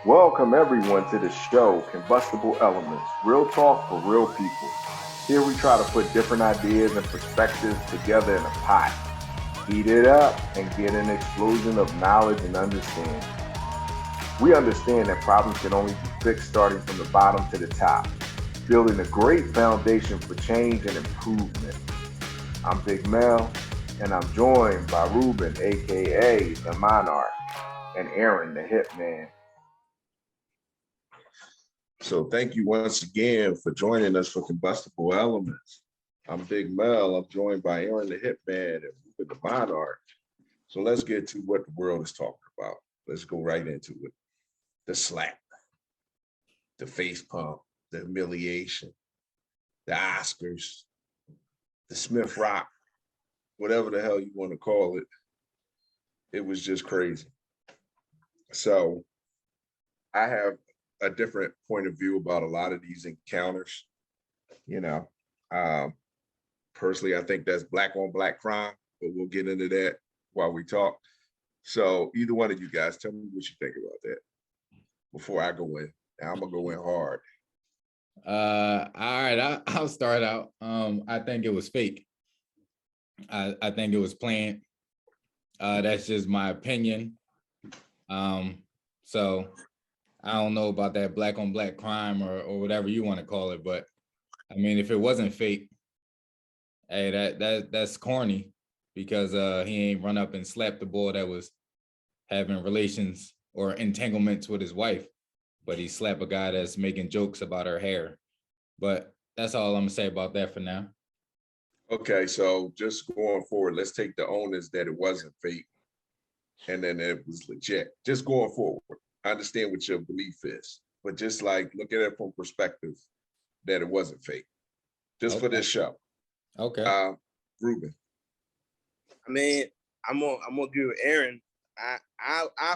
Welcome everyone to the show, Combustible Elements, real talk for real people. Here we try to put different ideas and perspectives together in a pot, heat it up, and get an explosion of knowledge and understanding. We understand that problems can only be fixed starting from the bottom to the top, building a great foundation for change and improvement. I'm Big Mel, and I'm joined by Ruben, aka the Monarch, and Aaron, the Hitman. So thank you once again for joining us for Combustible Elements. I'm Big Mel. I'm joined by Aaron the Hitman and Ruben the Monarch. So let's get to what the world is talking about. Let's go right into it. The slap, the face pump, the humiliation, the Oscars, the Smith Rock, whatever the hell you want to call it. It was just crazy. So I have a different point of view about a lot of these encounters. You know, um, personally, I think that's black on black crime, but we'll get into that while we talk. So either one of you guys, tell me what you think about that before I go in. Now I'm gonna go in hard. All right, I'll start out. I think it was fake. I think it was planned. That's just my opinion. So I don't know about that black on black crime or whatever you want to call it, but I mean, if it wasn't fake, hey, that's corny because he ain't run up and slapped the boy that was having relations or entanglements with his wife, but he slapped a guy that's making jokes about her hair. But that's all I'm gonna say about that for now. Okay, so just going forward, let's take the onus that it wasn't fake and then it was legit. Just going forward, I understand what your belief is, but just like look at it from perspective that it wasn't fake, just for this show. Okay. Ruben. I mean, I'm gonna agree with Aaron. I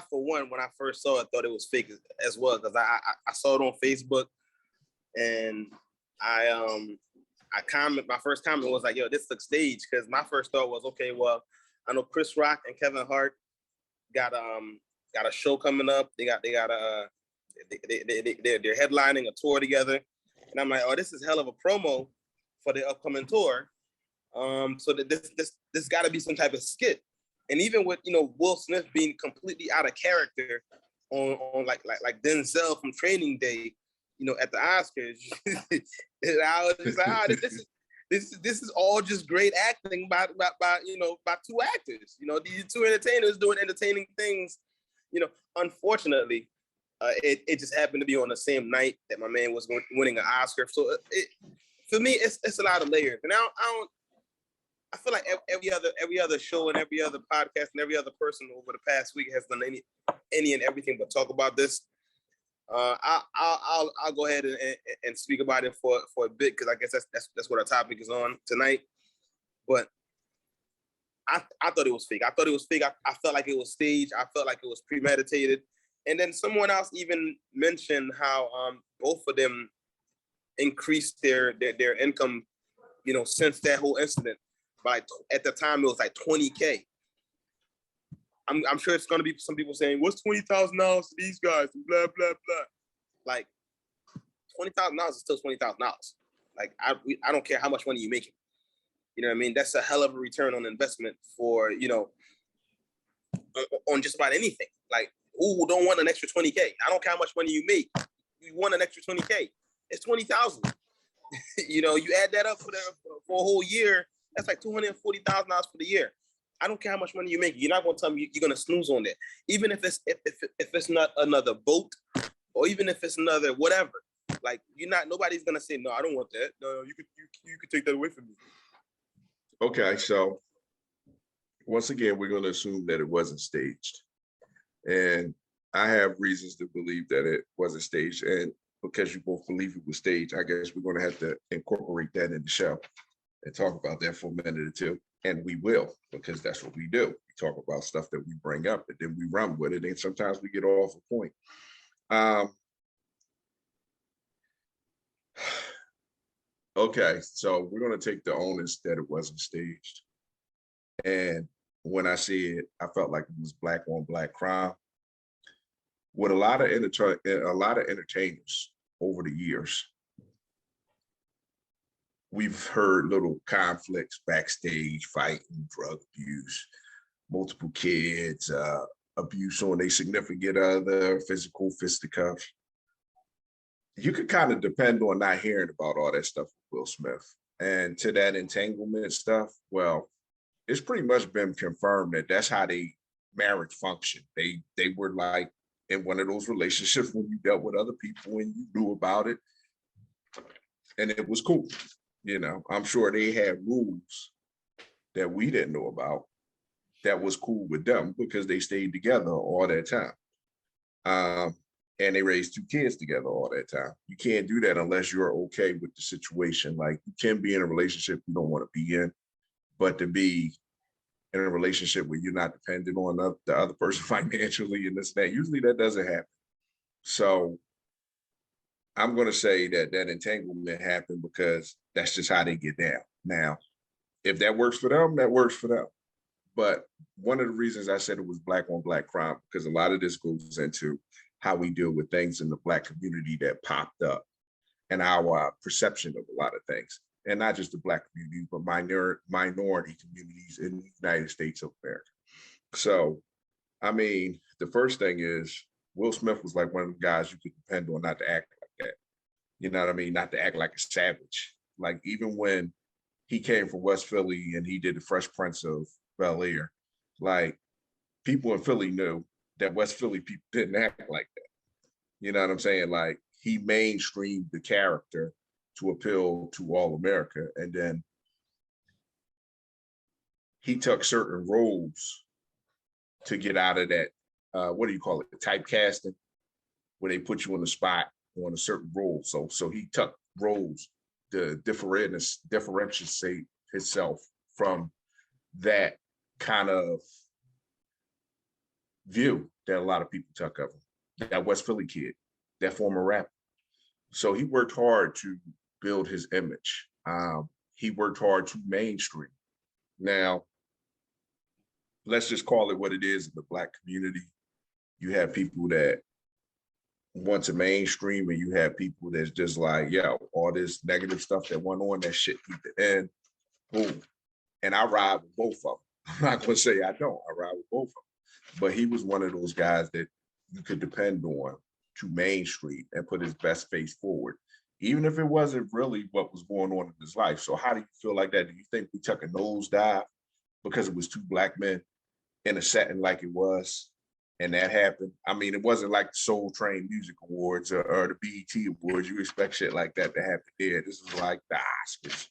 for one, when I first saw it, thought it was fake as well because I saw it on Facebook, and I comment. My first comment was like, "Yo, this looks staged." Because my first thought was, okay, well, I know Chris Rock and Kevin Hart got a show coming up. They're headlining a tour together, and I'm like, oh, this is hell of a promo for the upcoming tour. So that this got to be some type of skit. And even with Will Smith being completely out of character on like Denzel from Training Day, at the Oscars, I was just like, this is all just great acting by two actors. These two entertainers doing entertaining things. Unfortunately, it just happened to be on the same night that my man was winning an Oscar. So for me, it's a lot of layers, and I feel like every other show and every other podcast and every other person over the past week has done any and everything but talk about this. I'll go ahead and speak about it for a bit because I guess that's what our topic is on tonight. But I thought it was fake. I thought it was fake. I felt like it was staged. I felt like it was premeditated. And then someone else even mentioned how both of them increased their income, since that whole incident. At the time, it was like $20K. I'm sure it's going to be some people saying, what's $20,000 to these guys? Blah, blah, blah. Like, $20,000 is still $20,000. Like, I don't care how much money you're making. You know what I mean? That's a hell of a return on investment for, on just about anything. Like, who don't want an extra $20K? I don't care how much money you make. You want an extra $20K. It's $20,000. You add that up for a whole year, that's like $240,000 for the year. I don't care how much money you make. You're not going to tell me you're going to snooze on that. Even if it's not another boat, or even if it's another whatever. Like nobody's going to say, no, I don't want that. No, you could take that away from me. Okay, so once again, we're going to assume that it wasn't staged. And I have reasons to believe that it wasn't staged. And because you both believe it was staged, I guess we're going to have to incorporate that in the show and talk about that for a minute or two. And we will, because that's what we do. We talk about stuff that we bring up and then we run with it. And sometimes we get off a point. Okay, so we're going to take the onus that it wasn't staged. And when I see it, I felt like it was black on black crime. with a lot of entertainers over the years, we've heard little conflicts backstage, fighting, drug abuse, multiple kids, abuse on a significant other, physical fisticuffs. You could kind of depend on not hearing about all that stuff with Will Smith. And to that entanglement stuff, well, it's pretty much been confirmed that that's how they marriage functioned. They were like in one of those relationships when you dealt with other people and you knew about it, and it was cool. You know, I'm sure they had rules that we didn't know about that was cool with them because they stayed together all that time. And they raised 2 kids together all that time. You can't do that unless you're okay with the situation. Like, you can be in a relationship you don't want to be in, but to be in a relationship where you're not dependent on the other person financially and this and that, usually that doesn't happen. So I'm going to say that that entanglement happened because that's just how they get down. Now, if that works for them, that works for them. But one of the reasons I said it was black on black crime, because a lot of this goes into how we deal with things in the Black community that popped up and our perception of a lot of things. And not just the Black community, but minority communities in the United States of America. So, I mean, the first thing is Will Smith was like one of the guys you could depend on not to act like that. You know what I mean? Not to act like a savage. Like, even when he came from West Philly and he did the Fresh Prince of Bel-Air, like, people in Philly knew that West Philly people didn't act like that. You know what I'm saying? Like, he mainstreamed the character to appeal to all America. And then he took certain roles to get out of that, what do you call it? Typecasting, where they put you on the spot on a certain role. So he took roles to differentiate himself from that kind of view that a lot of people took of him, that West Philly kid, that former rapper. So he worked hard to build his image. He worked hard to mainstream. Now, let's just call it what it is in the Black community. You have people that want to mainstream, and you have people that's just like, yo, all this negative stuff that went on, that shit, keep it in, boom. And I ride with both of them. I'm not gonna say I don't, I ride with both of them. But he was one of those guys that you could depend on to mainstream and put his best face forward, even if it wasn't really what was going on in his life. So how do you feel like that? Do you think we took a nosedive because it was 2 Black men in a setting like it was, and that happened? I mean, it wasn't like the Soul Train Music Awards or the BET Awards. You expect shit like that to happen there. This is like the Oscars.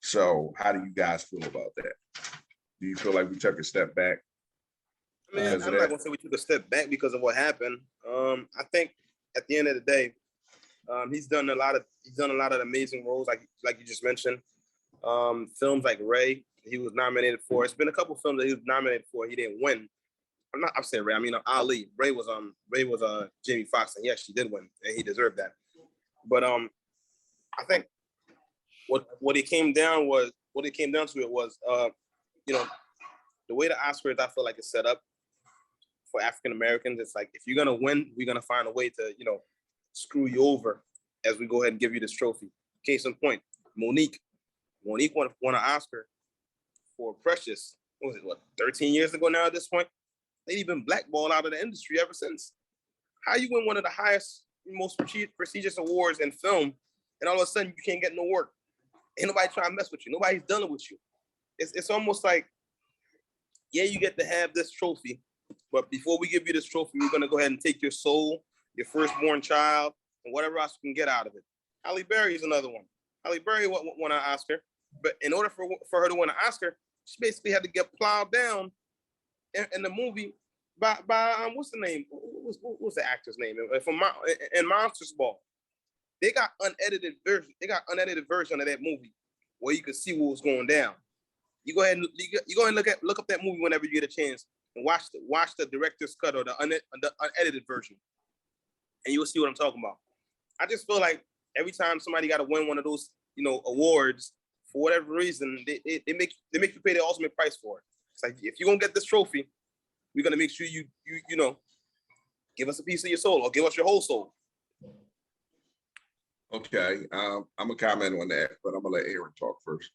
So how do you guys feel about that? Do you feel like we took a step back? I mean, I'm not gonna say we took a step back because of what happened. I think at the end of the day, he's done a lot of amazing roles, like you just mentioned. Films like Ray, he was nominated for. It's been a couple films that he was nominated for. He didn't win. I'm saying Ray. I mean Ali. Ray was Jamie Foxx, and yes, she did win, and he deserved that. But I think what it came down to it was the way the Oscars, I feel like, is set up for African Americans. It's like, if you're gonna win, we're gonna find a way to screw you over as we go ahead and give you this trophy. Case in point, Monique won an Oscar for Precious. What was it, 13 years ago now at this point? They've been blackballed out of the industry ever since. How you win one of the highest, most prestigious awards in film, and all of a sudden you can't get no work? Ain't nobody trying to mess with you. Nobody's done it with you. It's almost like, yeah, you get to have this trophy, but before we give you this trophy, we're gonna go ahead and take your soul, your firstborn child, and whatever else we can get out of it. Halle Berry is another one. Halle Berry won an Oscar, but in order for her to win an Oscar, she basically had to get plowed down in the movie by what's the name? What was the actor's name? In Monsters Ball. They got unedited version of that movie where you could see what was going down. You go ahead and look up that movie whenever you get a chance and watch the director's cut or the unedited version, and you'll see what I'm talking about. I just feel like every time somebody got to win one of those awards, for whatever reason, they make you pay the ultimate price for it. It's like, if you're gonna get this trophy, we're gonna make sure you Give us a piece of your soul, or give us your whole soul. Okay, I'm gonna comment on that, but I'm gonna let Aaron talk first.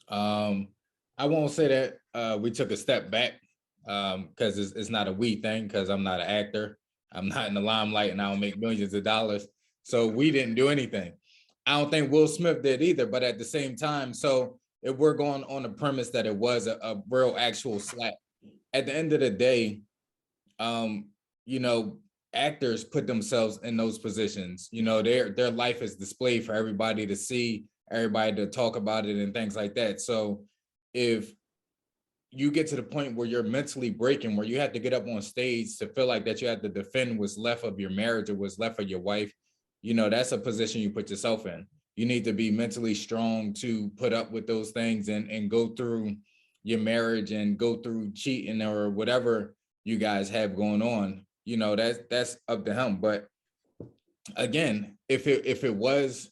I won't say that we took a step back because it's not a we thing, because I'm not an actor. I'm not in the limelight and I don't make millions of dollars. So we didn't do anything. I don't think Will Smith did either, but at the same time, so if we're going on the premise that it was a real actual slap, at the end of the day, you know, actors put themselves in those positions. You know, their life is displayed for everybody to see, everybody to talk about it and things like that. So if you get to the point where you're mentally breaking, where you have to get up on stage to feel like that you have to defend what's left of your marriage or what's left of your wife, you know, that's a position you put yourself in. You need to be mentally strong to put up with those things and go through your marriage and go through cheating or whatever you guys have going on. You know, that's up to him. But again, if it was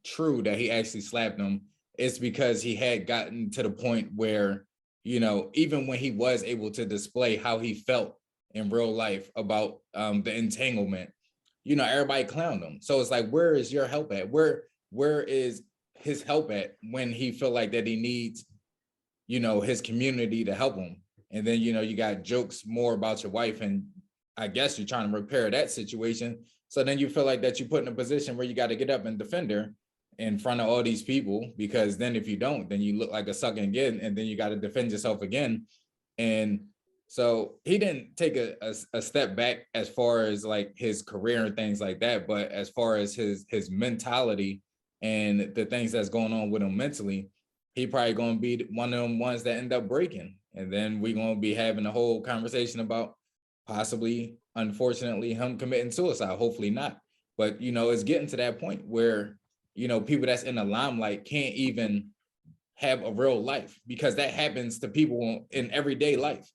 true that he actually slapped him, it's because he had gotten to the point where, you know, even when he was able to display how he felt in real life about the entanglement, you know, everybody clowned him. So it's like, where is your help at? Where is his help at when he feel like that he needs, you know, his community to help him? And then, you know, you got jokes more about your wife, and I guess you're trying to repair that situation. So then you feel like that you put in a position where you got to get up and defend her in front of all these people, because then if you don't, then you look like a sucker again, and then you got to defend yourself again. And so he didn't take a step back as far as like his career and things like that, but as far as his mentality and the things that's going on with him mentally, he probably going to be one of them ones that end up breaking. And then we're going to be having a whole conversation about possibly, unfortunately, him committing suicide. Hopefully not. But, you know, it's getting to that point where, you know, people that's in the limelight can't even have a real life, because that happens to people in everyday life.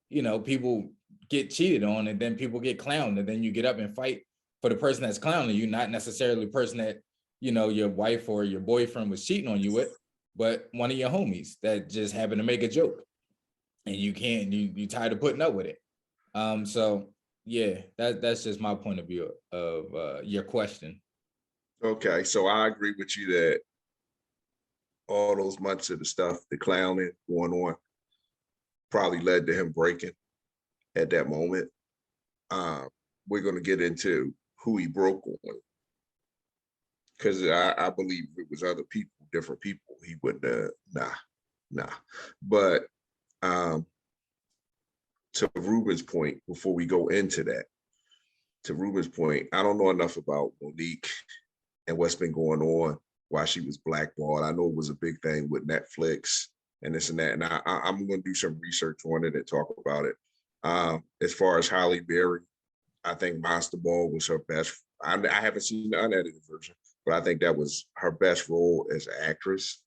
You know, people get cheated on, and then people get clowned, and then you get up and fight for the person that's clowning you, not necessarily the person that, you know, your wife or your boyfriend was cheating on you with, but one of your homies that just happened to make a joke, and you can't, you tired of putting up with it. So yeah, that's just my point of view of your question. Okay, so I agree with you that all those months of the stuff, the clowning going on, probably led to him breaking at that moment. We're going to get into who he broke on, because I believe if it was other people, different people, he wouldn't have, nah. But to Ruben's point, before we go into that, to Ruben's point, I don't know enough about Monique and what's been going on, why she was blackballed. I know it was a big thing with Netflix and this and that, and I'm going to do some research on it and talk about it. As far as Halle Berry, I think Monster Ball was her best. I haven't seen the unedited version, but I think that was her best role as an actress.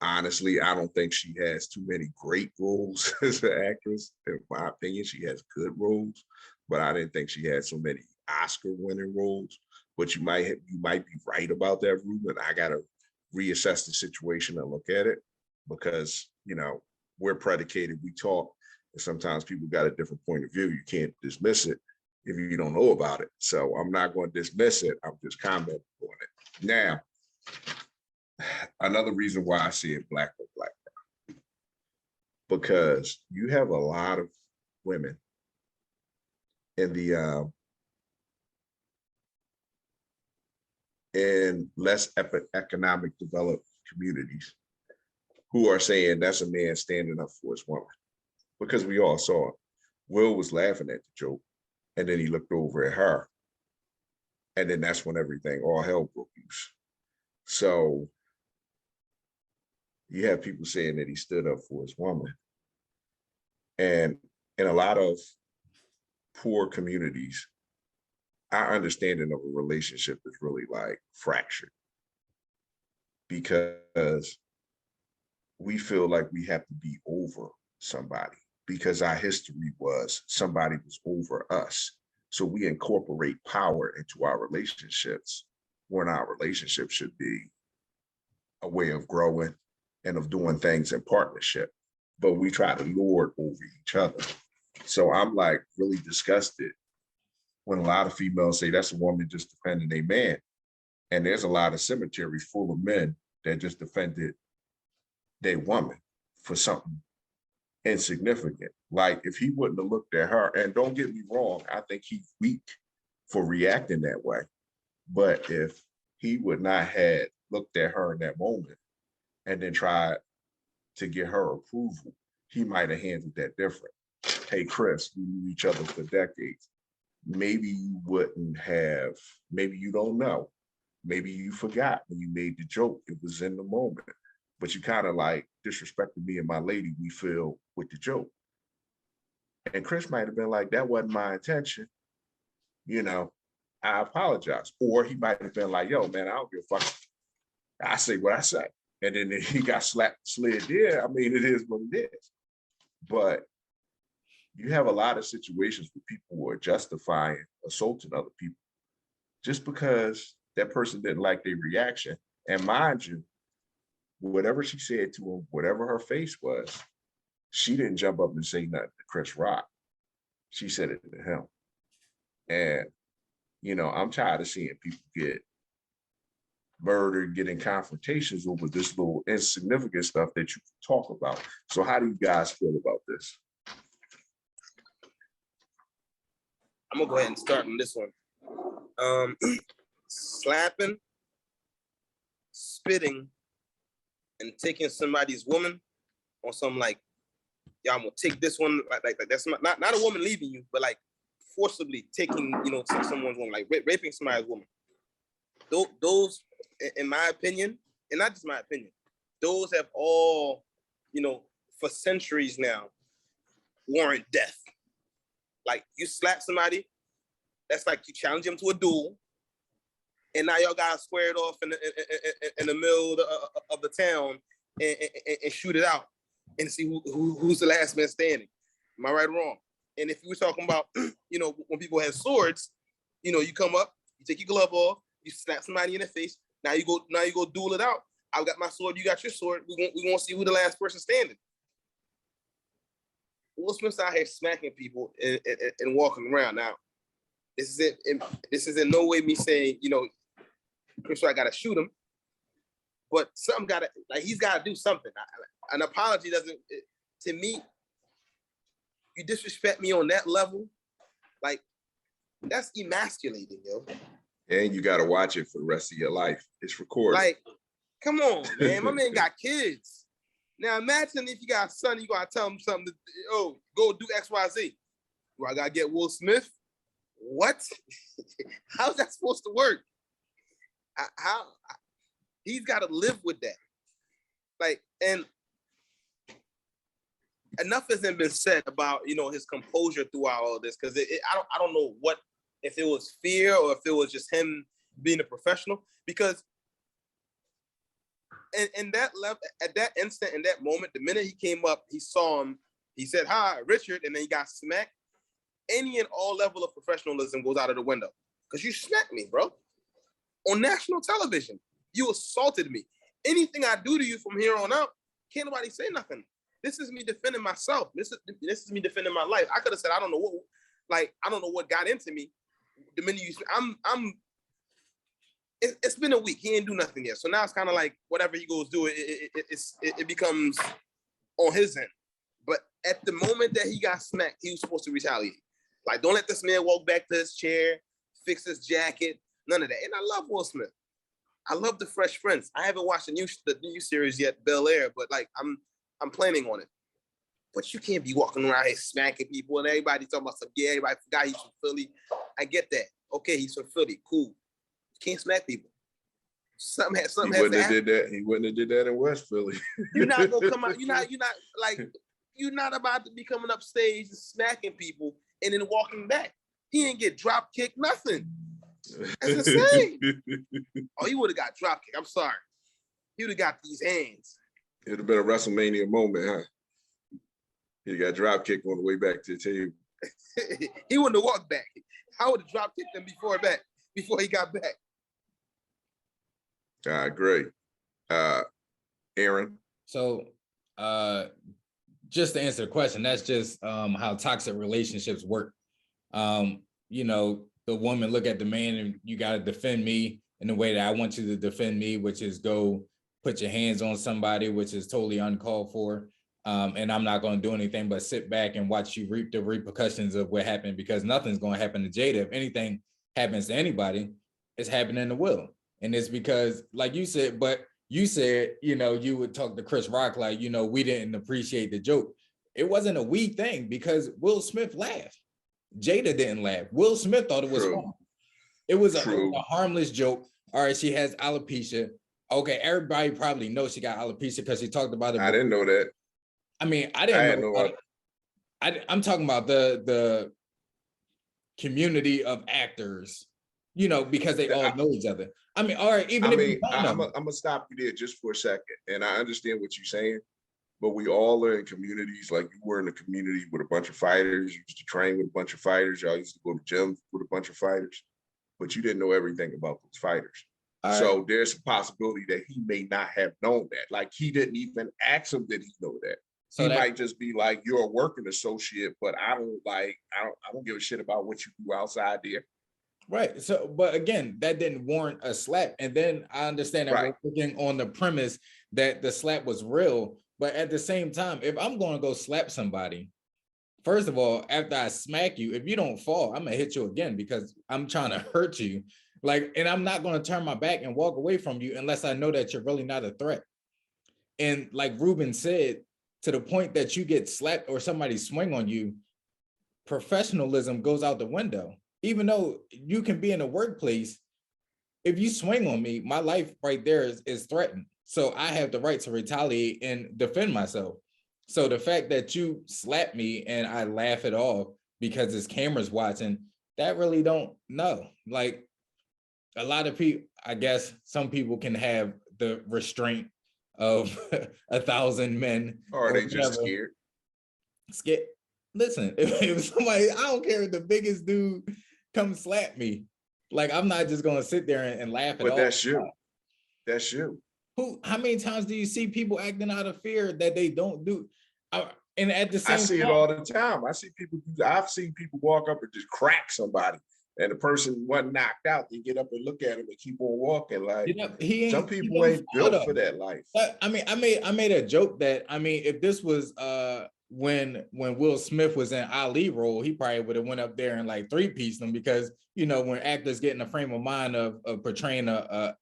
Honestly, I don't think she has too many great roles as an actress. In my opinion, she has good roles, but I didn't think she had so many Oscar-winning roles. But you might be right about that, Ruben. I gotta reassess the situation and look at it, because, you know, we're predicated, we talk, and sometimes people got a different point of view. You can't dismiss it if you don't know about it. So I'm not going to dismiss it. I'm just commenting on it. Now, another reason why I see it black on black, because you have a lot of women in the in less economic developed communities who are saying that's a man standing up for his woman, because we all saw it. Will was laughing at the joke, and then he looked over at her, and then that's when everything, all hell broke loose. So you have people saying that he stood up for his woman. And in a lot of poor communities, our understanding of a relationship is really like fractured, because we feel like we have to be over somebody, because our history was somebody was over us. So we incorporate power into our relationships, when our relationship should be a way of growing and of doing things in partnership. But we try to lord over each other. So I'm like really disgusted when a lot of females say that's a woman just defending a man. And there's a lot of cemeteries full of men that just defended their woman for something insignificant. Like if he wouldn't have looked at her, and don't get me wrong, I think he's weak for reacting that way. But if he would not have looked at her in that moment and then tried to get her approval, he might have handled that different. Hey, Chris, we knew each other for decades. Maybe you wouldn't have, maybe you don't know. Maybe you forgot when you made the joke. It was in the moment. But you kind of like disrespected me and my lady, we feel, with the joke. And Chris might have been like, that wasn't my intention. You know, I apologize. Or he might have been like, yo, man, I don't give a fuck. I say what I say. And then he got slid there. I mean, it is what it is. But you have a lot of situations where people were justifying assaulting other people just because that person didn't like their reaction. And mind you, whatever she said to him, whatever her face was, she didn't jump up and say nothing to Chris Rock. She said it to him. And, you know, I'm tired of seeing people get murdered, getting confrontations over this little insignificant stuff that you talk about. So how do you guys feel about this? I'm gonna go ahead and start on this one. Slapping, spitting, and taking somebody's woman on some like, yeah, I'm gonna take this one, like that's not a woman leaving you, but like forcibly taking, you know, someone's woman, like raping somebody's woman. Those, in my opinion, and not just my opinion, those have all, you know, for centuries now, warrant death. Like you slap somebody, that's like you challenge them to a duel, and now y'all got squared off in the middle of the town and shoot it out and see who's the last man standing. Am I right or wrong? And if you were talking about, you know, when people have swords, you know, you come up, you take your glove off, you slap somebody in the face. Now you go duel it out. I've got my sword, you got your sword. We gonna see who the last person standing. Will Smith's out here smacking people and walking around. Now, this is in no way me saying, you know, Chris Rock gotta shoot him, but something gotta, like, he's gotta do something. An apology doesn't, to me, you disrespect me on that level, like, that's emasculating, yo. And you got to watch it for the rest of your life. It's recorded. Like, come on, man. My man got kids. Now imagine if you got a son, you gotta tell him something. Go do X, Y, Z. Do I gotta get Will Smith? What? How's that supposed to work? How? He's got to live with that. Like, and enough hasn't been said about, you know, his composure throughout all this, because I don't know what, if it was fear or if it was just him being a professional, because in that level, at that instant, in that moment, the minute he came up, he saw him, he said, "Hi, Richard," and then he got smacked. Any and all level of professionalism goes out of the window, because you smacked me, bro, on national television. You assaulted me. Anything I do to you from here on out, can't nobody say nothing. This is me defending myself. This is me defending my life. I could have said, I don't know what got into me. The minute it's been a week. He ain't do nothing yet. So now it's kind of like whatever he goes do, it becomes on his end. But at the moment that he got smacked, he was supposed to retaliate. Like, don't let this man walk back to his chair, fix his jacket, none of that. And I love Will Smith. I love the Fresh Prince. I haven't watched the new series yet, Bel Air, but like I'm planning on it. But you can't be walking around here smacking people and everybody talking about some, yeah, everybody forgot he's from Philly. I get that. Okay, he's from Philly. Cool. You can't smack people. Something has to happen. He wouldn't have did that in West Philly. You're not gonna come out. You're not like, you're not about to be coming up stage and smacking people and then walking back. He ain't get drop kicked, nothing. That's insane. Oh, he would have got drop kicked. I'm sorry. He would have got these hands. It would have been a WrestleMania moment, huh? He got drop kicked on the way back to the table. He wouldn't have walked back. I would have drop kicked him before he got back. Great. Aaron. So just to answer the question, that's just how toxic relationships work. You know, the woman look at the man and you got to defend me in the way that I want you to defend me, which is go put your hands on somebody, which is totally uncalled for. And I'm not going to do anything but sit back and watch you reap the repercussions of what happened, because nothing's going to happen to Jada. If anything happens to anybody, it's happening to Will. And it's because, like you said, but you said, you know, you would talk to Chris Rock like, you know, we didn't appreciate the joke. It wasn't a we thing because Will Smith laughed. Jada didn't laugh. Will Smith thought it was fun. It was a harmless joke. All right, she has alopecia. Okay, everybody probably knows she got alopecia because she talked about it. I didn't know that. I mean, I didn't know about it. I'm talking about the community of actors, you know, because they all know each other. I mean, all right, even if you don't know. I'm gonna stop you there just for a second. And I understand what you're saying, but we all are in communities. Like you were in a community with a bunch of fighters. You used to train with a bunch of fighters. Y'all used to go to gym with a bunch of fighters, but you didn't know everything about those fighters. So there's a possibility that he may not have known that. Like he didn't even ask him, did he know that? So he might just be like, you're a working associate, but I don't give a shit about what you do outside there. Right. So, but again, that didn't warrant a slap. And then I understand that we're looking on the premise that the slap was real. But at the same time, if I'm going to go slap somebody, first of all, after I smack you, if you don't fall, I'm going to hit you again because I'm trying to hurt you. Like, and I'm not going to turn my back and walk away from you unless I know that you're really not a threat. And like Ruben said, to the point that you get slapped or somebody swing on you, professionalism goes out the window. Even though you can be in a workplace, if you swing on me, my life right there is threatened. So I have the right to retaliate and defend myself. So the fact that you slap me and I laugh it off because there's cameras watching, that really don't know. Like a lot of people, I guess some people can have the restraint of 1,000 men. Or are they just scared? Scared. Listen, if somebody, I don't care if the biggest dude come slap me. Like, I'm not just gonna sit there and laugh at all. But that's you. That's you. How many times do you see people acting out of fear that they don't do? And at the same time, I see it all the time. I've seen people walk up and just crack somebody. And the person wasn't knocked out, they get up and look at him and keep on walking. Like some people ain't built for that life. I mean, I made a joke that, I mean, if this was when Will Smith was in Ali role, he probably would have went up there and like three-pieced them, because you know when actors get in the frame of mind of portraying a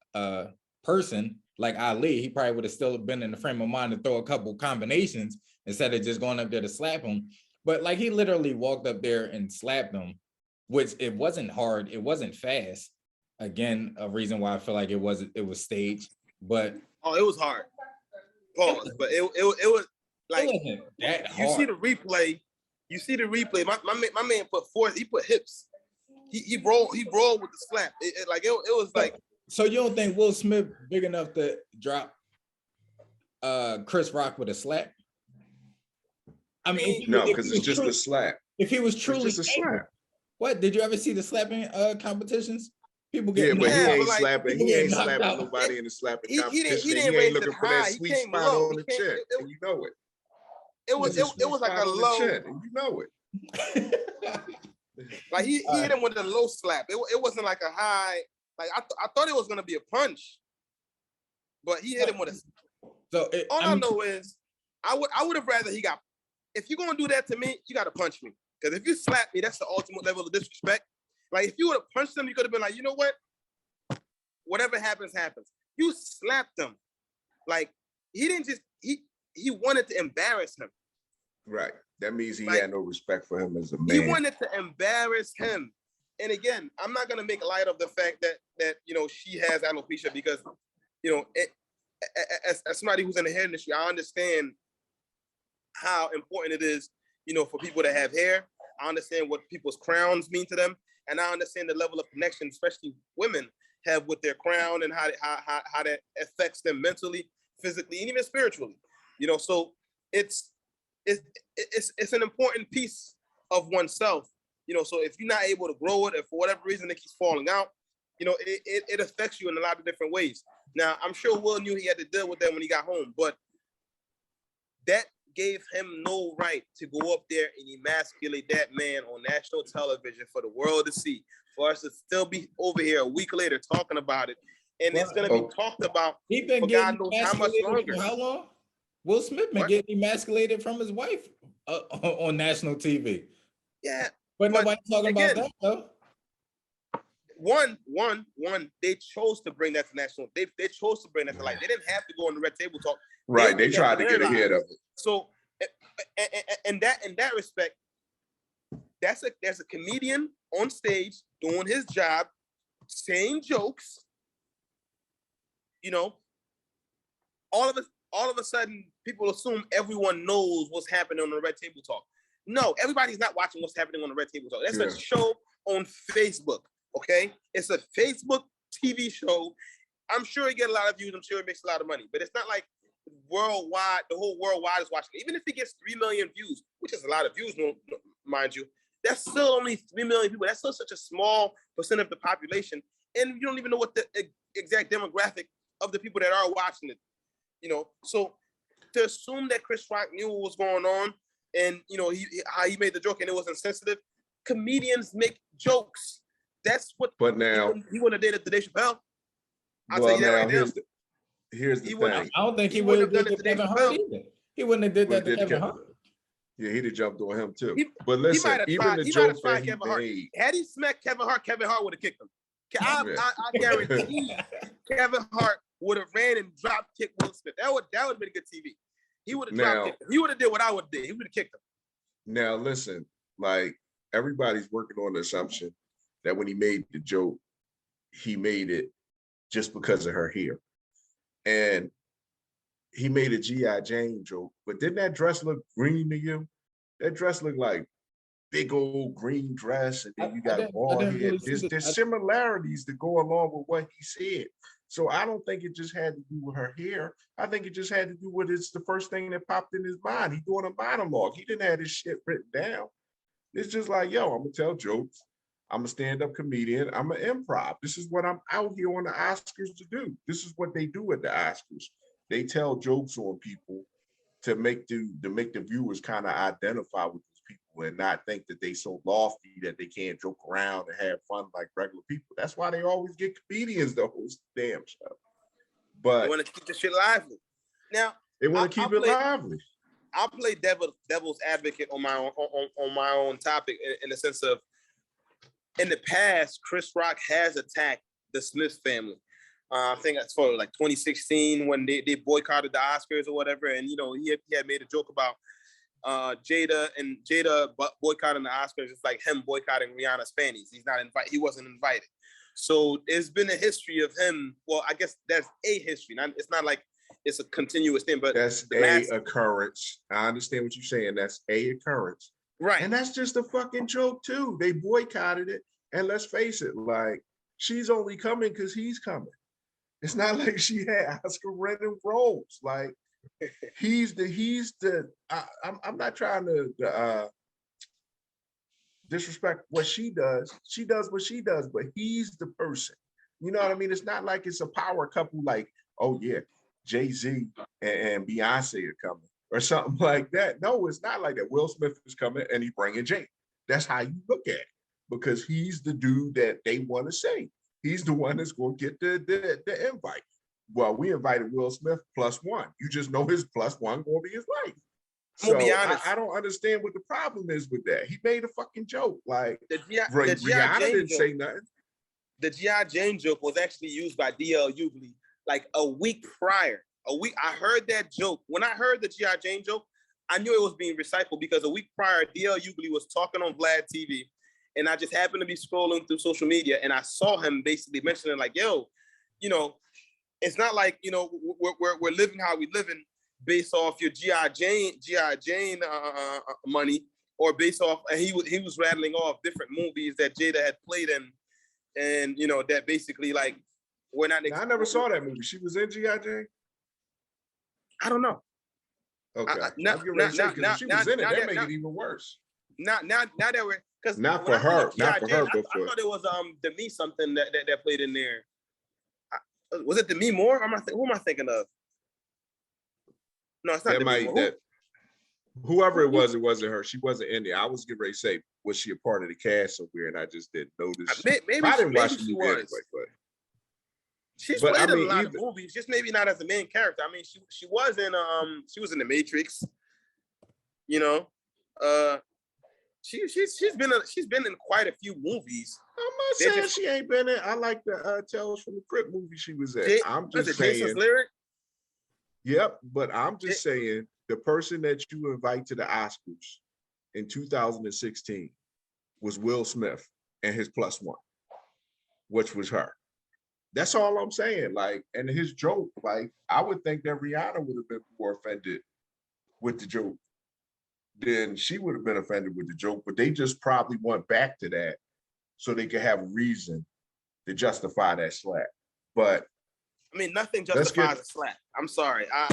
person like Ali, he probably would have still been in the frame of mind to throw a couple combinations instead of just going up there to slap him. But like he literally walked up there and slapped him. Which it wasn't hard, it wasn't fast. Again, a reason why I feel like it was staged, but it was hard. Pause, but it was like it that hard. You see the replay. My man put forth, he put hips. He rolled with the slap. It was like. So you don't think Will Smith big enough to drop Chris Rock with a slap? I mean, no, because it's just a slap. If he was truly just a slap. What, did you ever see the slapping competitions? People get but he ain't slapping. He ain't slapping nobody in the slapping competition. He ain't looking for that sweet spot on the chin, and you know it. It was like a low, and you know it. Like he hit him with a low slap. It wasn't like a high. Like I thought it was gonna be a punch, but he hit him with a. So I know is I would have rather he got. If you're gonna do that to me, you gotta punch me. Because if you slap me, that's the ultimate level of disrespect. Like if you would have punched him, you could have been like, you know what? Whatever happens, happens. You slapped him. Like he didn't just he wanted to embarrass him. Right. That means he had no respect for him as a man. He wanted to embarrass him. And again, I'm not gonna make light of the fact that you know she has alopecia, because you know as somebody who's in the hair industry, I understand how important it is, you know, for people to have hair. I understand what people's crowns mean to them, and I understand the level of connection, especially women have with their crown, and how that affects them mentally, physically, and even spiritually. You know, so it's an important piece of oneself. You know, so if you're not able to grow it, or for whatever reason it keeps falling out, you know, it affects you in a lot of different ways. Now, I'm sure Will knew he had to deal with that when he got home, but gave him no right to go up there and emasculate that man on national television for the world to see. For us to still be over here a week later talking about it, and it's going to be talked about He been for getting God knows how much longer. For how long? Will Smith been getting emasculated from his wife on national TV. Yeah, but nobody talking about that though. One, they chose to bring that to national. They chose to bring that to light. They didn't have to go on the Red Table Talk. Right, they tried to get ahead of it. So, in that respect, there's a comedian on stage doing his job, saying jokes. You know, all of a sudden, people assume everyone knows what's happening on the Red Table Talk. No, everybody's not watching what's happening on the Red Table Talk. That's a show on Facebook. Okay, it's a Facebook TV show. I'm sure it get a lot of views. I'm sure it makes a lot of money, but it's not like worldwide. The whole worldwide is watching it. Even if it gets 3 million views, which is a lot of views, mind you, that's still only 3 million people. That's still such a small percent of the population, and you don't even know what the exact demographic of the people that are watching it. You know, so to assume that Chris Rock knew what was going on, and you know he made the joke and it was insensitive. Comedians make jokes. That's what. But now he wouldn't have dated the Dave Chappelle. I'll well, tell you that right now. Here's the thing. I don't think he would have done it to Kevin Hart either. He wouldn't have did that to Kevin Hart. Yeah, he'd have jumped on him too. But listen, even the joke that he made, had he smacked Kevin Hart would have kicked him. I guarantee Kevin Hart would have ran and drop kicked Will Smith. That would have been good TV. He would have drop kicked him. He would have did what I would have did. He would have kicked him. Now listen, like everybody's working on the assumption that when he made the joke, he made it just because of her hair. And he made a G.I. Jane joke, but didn't that dress look green to you? That dress looked like big old green dress, and then you got a bald head. Really there's similarities that go along with what he said. So I don't think it just had to do with her hair. I think it just had to do with it's the first thing that popped in his mind. He doing a monologue. He didn't have his shit written down. It's just like, yo, I'm gonna tell jokes. I'm a stand-up comedian. I'm an improv. This is what I'm out here on the Oscars to do. This is what they do at the Oscars. They tell jokes on people to make the viewers kind of identify with these people and not think that they so lofty that they can't joke around and have fun like regular people. That's why they always get comedians to host the damn show. But they want to keep the shit lively. Now they want to keep it lively. I'll play devil's advocate on my own topic in the sense of, in the past, Chris Rock has attacked the Smith family. I think that's for like 2016 when they boycotted the Oscars or whatever, and you know he had made a joke about Jada boycotting the Oscars. It's like him boycotting Rihanna's panties. He's not invited. He wasn't invited. So there's been a history of him. Well, I guess that's a history. It's not like it's a continuous thing, but that's a occurrence. I understand what you're saying. That's a occurrence. Right. And that's just a fucking joke too. They boycotted it. And let's face it, like she's only coming because he's coming. It's not like she had Oscar winning roles. Like I'm not trying to disrespect what she does. She does what she does, but he's the person. You know what I mean? It's not like it's a power couple like, oh yeah, Jay-Z and Beyonce are coming or something like that. No, it's not like that. Will Smith is coming and he's bringing Jay. That's how you look at it, because he's the dude that they want to say. He's the one that's going to get the invite. Well, we invited Will Smith +1. You just know his +1 going to be his wife. So I don't understand what the problem is with that. He made a fucking joke. Like Rihanna didn't say nothing. The G.I. Jane joke was actually used by D.L. Hughley like a week prior. I heard that joke. When I heard the G.I. Jane joke, I knew it was being recycled because a week prior, D.L. Hughley was talking on Vlad TV. And I just happened to be scrolling through social media and I saw him basically mentioning like, yo, you know, it's not like, you know, we're living how we living based off your G.I. Jane money, or based off, and he was rattling off different movies that Jada had played in, and you know that basically like we're not. I never saw that movie. She was in G.I. Jane. I don't know. Okay. Now she was in it. That make it even worse. Now that we're because not for her, not for her, but I thought it was Demi something that played in there. Was it Demi Moore? Who am I thinking of? No, it's not Demi Moore. Whoever it wasn't her. She wasn't in there. I was getting ready to say, was she a part of the cast somewhere? And I just didn't notice. Maybe I didn't watch the she movie was. Anyway, She's but played I in mean, a lot of movies, just maybe not as a main character. I mean, she was in The Matrix. You know, she's been in quite a few movies. I'm not saying she ain't been in. I like the Tales from the Crypt movie she was in. I'm just saying. Jason's Lyric? Yep, but I'm just saying the person that you invite to the Oscars in 2016 was Will Smith and his plus one, which was her. That's all I'm saying. Like, and his joke, like, I would think that Rihanna would have been more offended with the joke than she would have been offended with the joke, but they just probably went back to that so they could have reason to justify that slap. But I mean, nothing justifies a slap. I'm sorry. I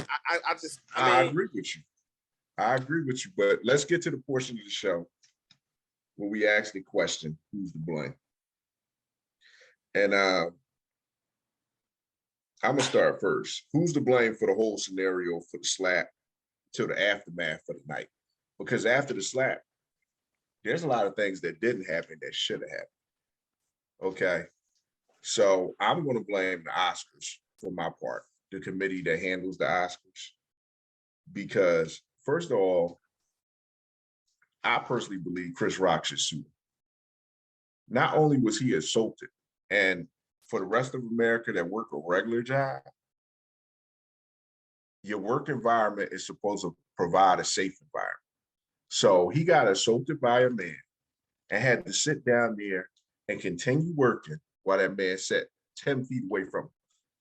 agree with you. I agree with you, but let's get to the portion of the show where we ask the question, who's to blame? And I'm gonna start first. Who's to blame for the whole scenario for the slap to the aftermath for the night? Because after the slap, there's a lot of things that didn't happen that should have happened. Okay. So I'm gonna blame the Oscars for my part, the committee that handles the Oscars. Because first of all, I personally believe Chris Rock should sue. Not only was he assaulted, and for the rest of America that work a regular job, your work environment is supposed to provide a safe environment. So he got assaulted by a man and had to sit down there and continue working while that man sat 10 feet away from him,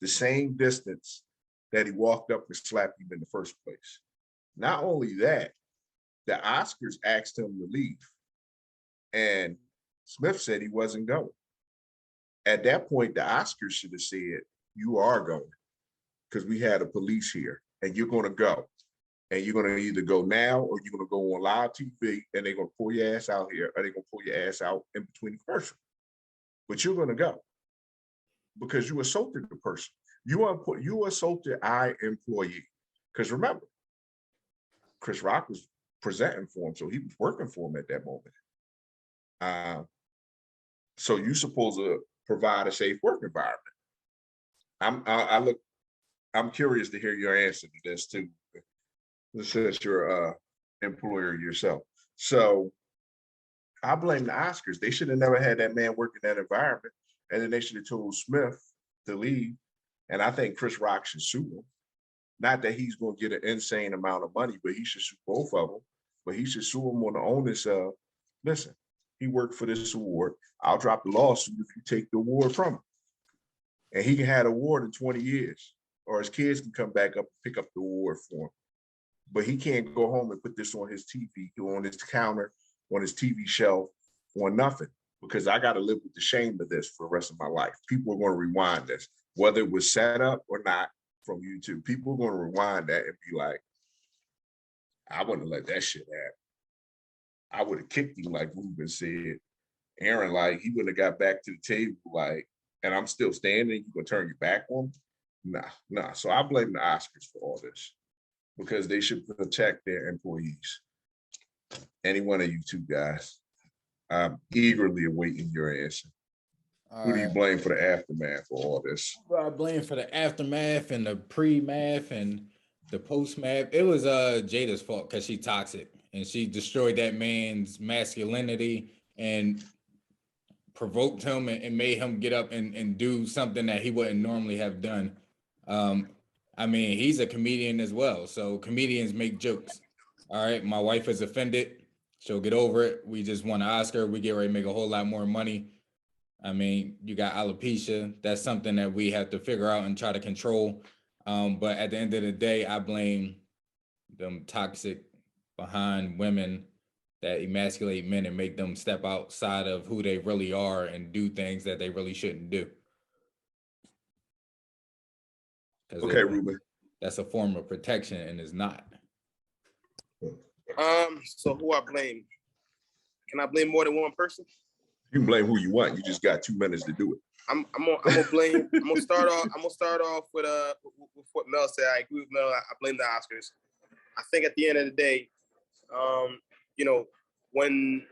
the same distance that he walked up and slapped him in the first place. Not only that, the Oscars asked him to leave, and Smith said he wasn't going. At that point, the Oscars should have said, you are going, because we had a police here, and you're going to go. And you're going to either go now or you're going to go on live TV and they're going to pull your ass out here, or they're going to pull your ass out in between the commercial. But you're going to go because you assaulted the person. You assaulted our employee. Because remember, Chris Rock was presenting for him, so he was working for him at that moment. So you're supposed to provide a safe work environment. I'm curious to hear your answer to this too, since you're employer yourself. So I blame the Oscars. They should have never had that man work in that environment, and then they should have told Smith to leave. And I think Chris Rock should sue him. Not that he's going to get an insane amount of money, but he should sue both of them. But he should sue him on the onus of, listen, he worked for this award. I'll drop the lawsuit if you take the award from him. And he can have the award in 20 years, or his kids can come back up and pick up the award for him. But he can't go home and put this on his TV, on his counter, on his TV shelf, on nothing, because I got to live with the shame of this for the rest of my life. People are going to rewind this, whether it was set up or not from YouTube. People are going to rewind that and be like, I wouldn't have let that shit happen. I would have kicked him, like Ruben said. Aaron, like, he wouldn't have got back to the table, like, and I'm still standing, you gonna turn your back on me? Nah. So I blame the Oscars for all this, because they should protect their employees. Any one of you two guys, I'm eagerly awaiting your answer. Who do you blame for the aftermath for all this? I blame for the aftermath and the pre-math and the post-math. It was Jada's fault because she's toxic and she destroyed that man's masculinity and provoked him and made him get up and do something that he wouldn't normally have done. I mean, he's a comedian as well, so comedians make jokes. All right, my wife is offended. She'll get over it. We just won an Oscar. We get ready to make a whole lot more money. I mean, you got alopecia. That's something that we have to figure out and try to control. But at the end of the day, I blame them toxic behind women that emasculate men and make them step outside of who they really are and do things that they really shouldn't do. Okay, Ruben. That's a form of protection and it's not. So who I blame? Can I blame more than one person? You can blame who you want. You just got 2 minutes to do it. I'm gonna blame. I'm gonna start off with what Mel said. I agree with Mel. I blame the Oscars. I think at the end of the day, You know, when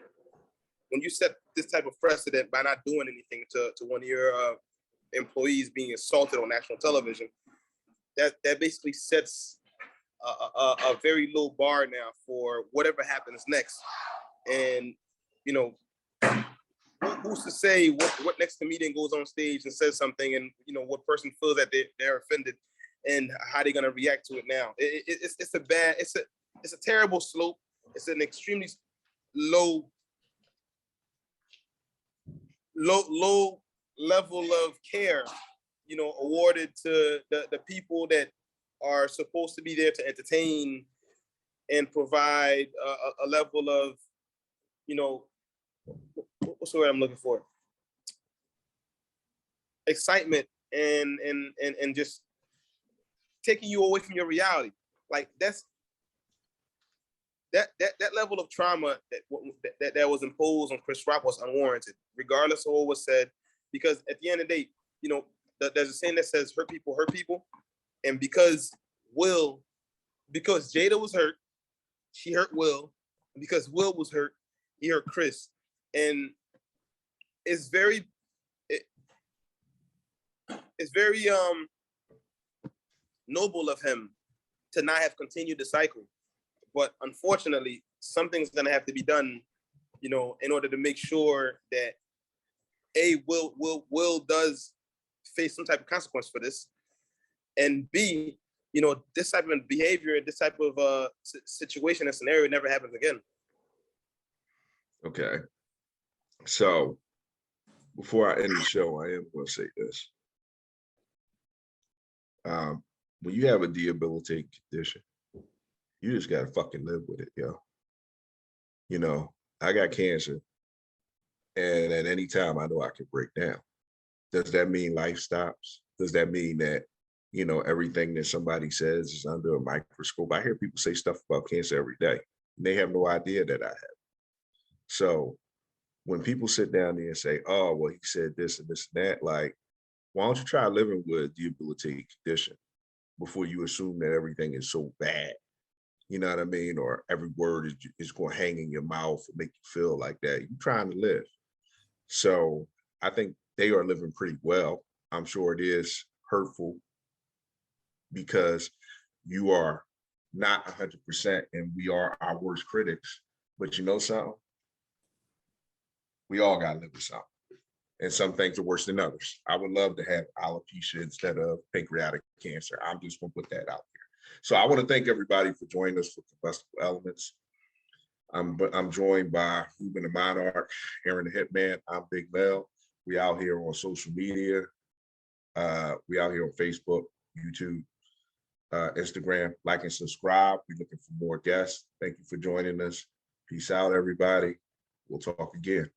you set this type of precedent by not doing anything to one of your employees being assaulted on national television, that basically sets a very low bar now for whatever happens next. And you know, who's to say what next comedian goes on stage and says something, and you know what person feels that they're offended, and how they're gonna react to it now. It's a terrible slope. It's an extremely low level of care, you know, awarded to the people that are supposed to be there to entertain and provide a level of, you know, what's the word I'm looking for? Excitement and just taking you away from your reality. Like that level of trauma that was imposed on Chris Rock was unwarranted, regardless of what was said. Because at the end of the day, you know, there's a saying that says hurt people, and because Jada was hurt, she hurt Will. And because Will was hurt, he hurt Chris. And it's very noble of him to not have continued the cycle. But unfortunately, something's gonna have to be done, you know, in order to make sure that Will does face some type of consequence for this, and B, you know, this type of behavior, this type of situation and scenario never happens again. Okay. So before I end the show, I am going to say this. When you have a debilitating condition, you just got to fucking live with it, yo. You know, I got cancer, and at any time I know I can break down. Does that mean life stops? Does that mean that, you know, everything that somebody says is under a microscope? I hear people say stuff about cancer every day, and they have no idea that I have. So when people sit down there and say, oh, well, he said this and this and that, like, why don't you try living with a debilitating condition before you assume that everything is so bad? You know what I mean? Or every word is going to hang in your mouth and make you feel like that. You're trying to live. So I think they are living pretty well. I'm sure it is hurtful because you are not 100% and we are our worst critics. But you know something? We all got to live with something. And some things are worse than others. I would love to have alopecia instead of pancreatic cancer. I'm just going to put that out there. So I want to thank everybody for joining us for Combustible Elements. I'm joined by Ruben the Monarch, Aaron the Hitman. I'm Big Mel. We out here on social media. We out here on Facebook, YouTube, Instagram. Like and subscribe. We're looking for more guests. Thank you for joining us. Peace out, everybody. We'll talk again.